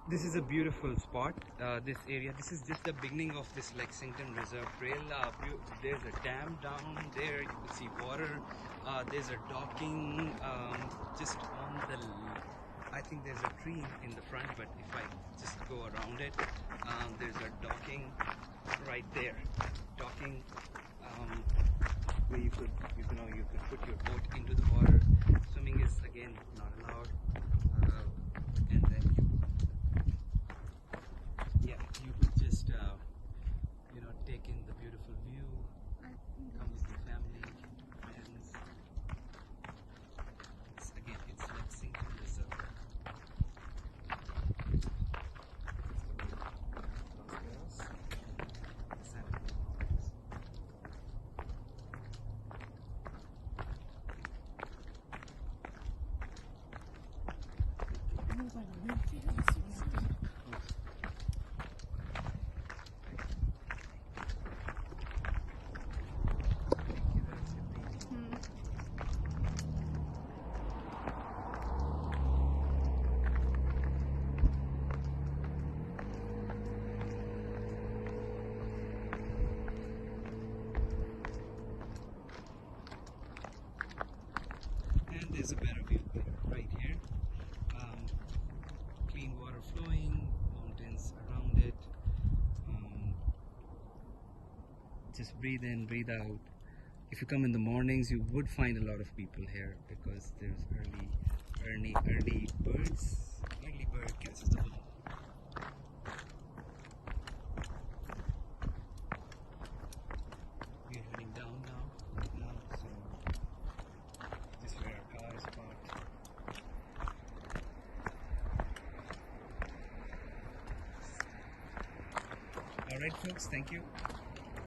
This is a beautiful spot. This area, this is just the beginning of this Lexington Reserve Trail. There's a dam down there. You can see water. There's a docking just on the. I think there's a tree in the front, but if I just go around it, there's a docking right there. Docking where you could put your boat into the water. Swimming is again not allowed. And then you could just take in the beautiful view, come with your family, friends. It's Lexington Reserve. And there's a better view right here. Clean water flowing, mountains around it. Just breathe in, breathe out. If you come in the mornings, you would find a lot of people here because there's early birds. Early bird catches the worm. We're heading down now, so this is where our car is parked. All right, folks, thank you.